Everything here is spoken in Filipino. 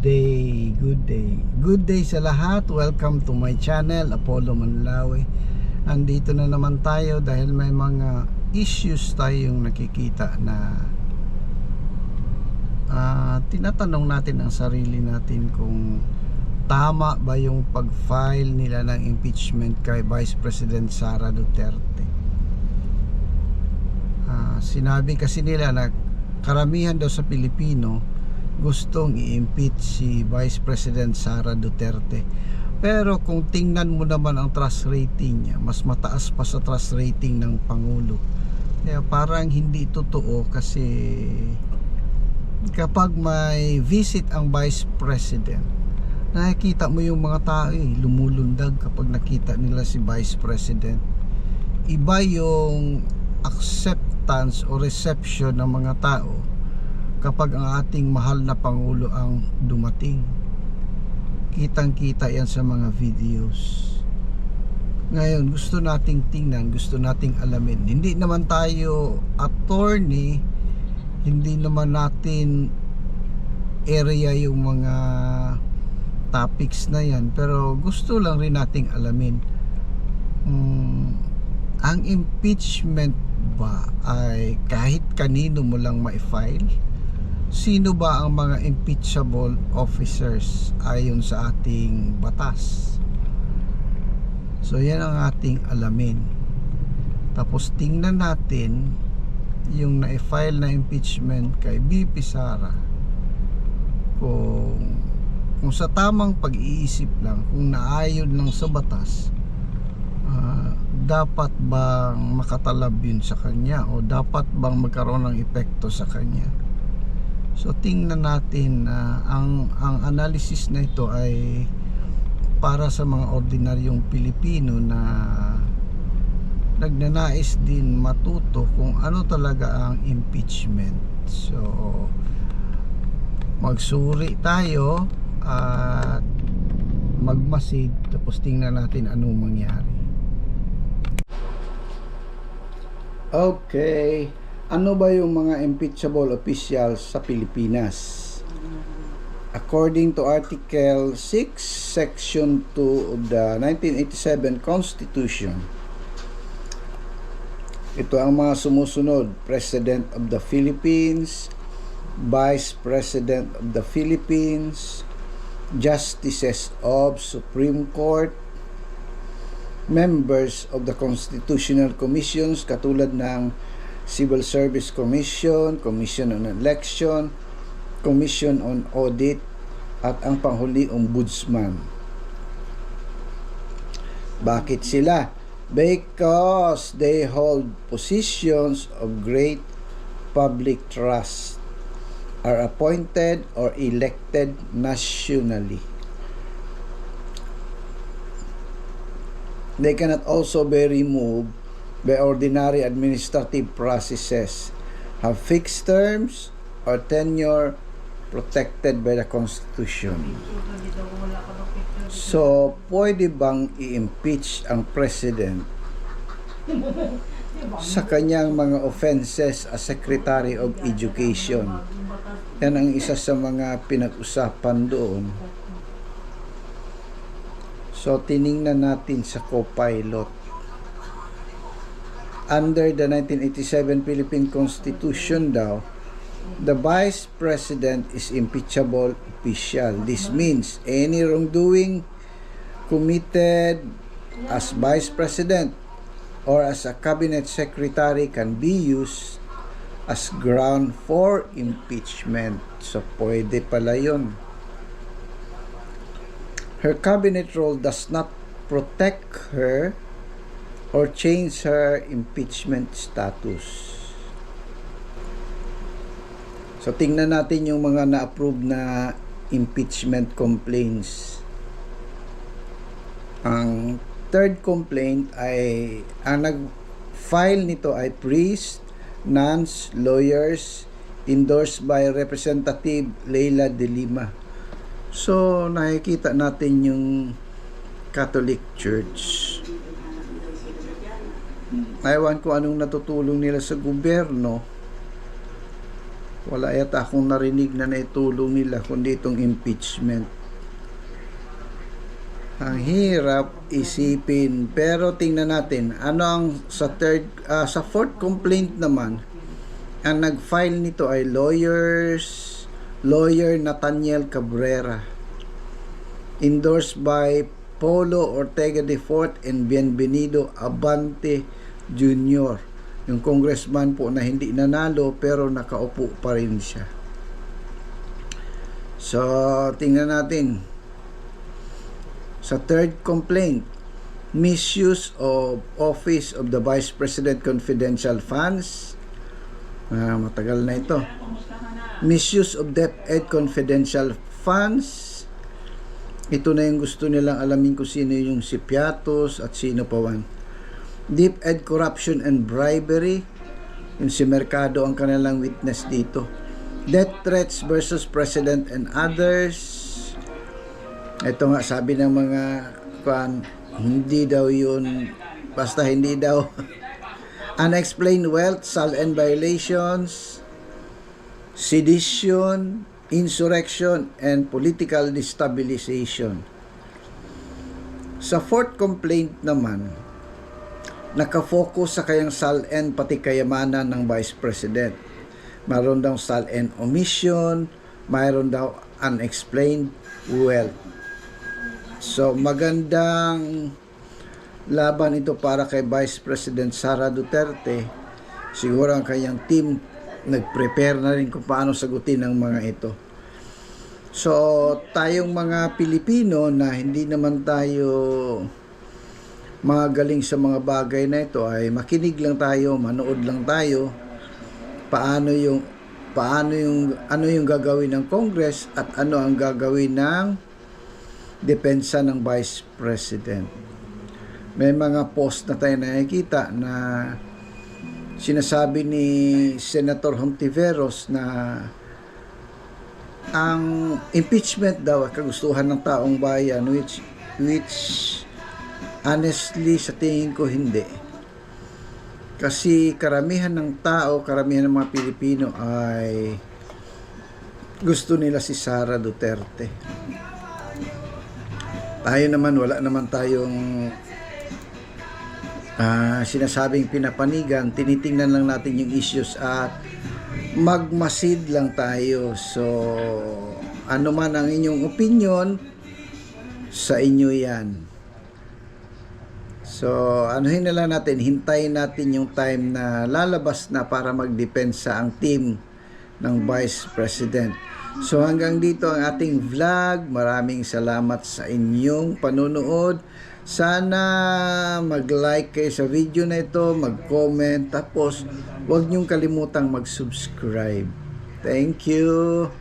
day, good day. Good day sa lahat. Welcome to my channel, Apollo Manlawi. Andito na naman tayo dahil may mga issues tayong nakikita na tinatanong natin ang sarili natin kung tama ba yung pag-file nila ng impeachment kay Vice President Sara Duterte. Sinabi kasi nila na karamihan daw sa Pilipino gustong i-impeach si Vice President Sara Duterte. Pero kung tingnan mo naman ang trust rating niya, mas mataas pa sa trust rating ng Pangulo. Kaya parang hindi totoo, kasi kapag may visit ang Vice President, nakikita mo yung mga tao lumulundag kapag nakita nila si Vice President. Iba yung acceptance o reception ng mga tao kapag ang ating mahal na Pangulo ang dumating. Kitang-kita yan sa mga videos. Ngayon, gusto nating tingnan, gusto nating alamin. Hindi naman tayo attorney, hindi naman natin area yung mga topics na yan, pero gusto lang rin nating alamin. Ang impeachment ba ay kahit kanino mo lang ma-file? Sino ba ang mga impeachable officers ayon sa ating batas? So yan ang ating alamin. Tapos tingnan natin yung na-file na impeachment kay VP Sara, kung sa tamang pag-iisip lang, kung naayon lang sa batas, dapat bang makatalab yun sa kanya o dapat bang magkaroon ng epekto sa kanya. So tingnan natin na ang analysis na ito ay para sa mga ordinaryong Pilipino na nagnanais din matuto kung ano talaga ang impeachment. So magsuri tayo at magmasid, tapos tingnan natin anong mangyari. Okay, ano ba yung mga impeachable officials sa Pilipinas? According to Article 6, Section 2 of the 1987 Constitution, ito ang mga sumusunod: President of the Philippines, Vice President of the Philippines, Justices of Supreme Court, members of the Constitutional Commissions katulad ng Civil Service Commission, Commission on Election, Commission on Audit, at ang panghuli, Ombudsman. Bakit sila? Because they hold positions of great public trust, are appointed or elected nationally. They cannot also be removed by ordinary administrative processes, have fixed terms or tenure protected by the Constitution. So, pwede bang i-impeach ang President sa kanyang mga offenses as Secretary of Education? Yan ang isa sa mga pinag-usapan doon. So, tiningnan natin sa co-pilot. Under the 1987 Philippine Constitution daw, the Vice President is impeachable official. This means any wrongdoing committed as Vice President or as a Cabinet Secretary can be used as ground for impeachment. So, pwede pala yun. Her cabinet role does not protect her or change her impeachment status. So tingnan natin yung mga na-approve na impeachment complaints. Ang third complaint ay, ang nag-file nito ay priest, nuns, lawyers, endorsed by Representative Leila de Lima. So nakikita natin yung Catholic Church. Ewan ko anong natutulong nila sa gobyerno Wala yata akong narinig na naitulong nila kundi itong impeachment. Ang hirap isipin, pero tingnan natin ano ang sa fourth complaint naman. Ang nag-file nito ay lawyer Nathaniel Cabrera, endorsed by Polo Ortega IV and Bienvenido Abante Jr., yung congressman po na hindi nanalo pero nakaupo pa rin siya. So, tingnan natin. Sa third complaint, misuse of office of the Vice President confidential funds. Matagal na ito. Misuse of DepEd confidential funds. Ito na yung gusto nilang alamin kung sino yung si Piatos at sino pa man. DepEd corruption and bribery. Yung si Mercado ang kanilang witness dito. Death threats versus President and others. Ito nga sabi ng mga hindi daw yun, basta hindi daw. Unexplained wealth, SALN violations, sedition, insurrection, and political destabilization. Sa fourth complaint naman, nakafocus sa kayang SALN pati kayamanan ng Vice President. Mayroon daw SALN omission, mayroon daw unexplained wealth. So magandang laban ito para kay Vice President Sara Duterte. Siguro ang kanyang team nag-prepare na rin kung paano sagutin ang mga ito. So tayong mga Pilipino na hindi naman tayo magaling sa mga bagay na ito ay makinig lang tayo, manood lang tayo ano yung gagawin ng Congress at ano ang gagawin ng depensa ng Vice President. May mga post na tayo nakikita na sinasabi ni Senator Hontiveros na ang impeachment daw ay kagustuhan ng taong bayan, which honestly sa tingin ko hindi. Kasi karamihan ng tao, karamihan ng mga Pilipino ay gusto nila si Sara Duterte. Tayo naman, wala naman tayong sinasabing pinapanigan. Tinitingnan lang natin yung issues at magmasid lang tayo. So ano man ang inyong opinion, sa inyo yan. So anuhin na lang natin, hintayin natin yung time na lalabas na para magdepensa ang team ng Vice President. So hanggang dito ang ating vlog. Maraming salamat sa inyong panunood. Sana mag-like kayo sa video na ito, mag-comment, tapos huwag niyong kalimutang mag-subscribe. Thank you!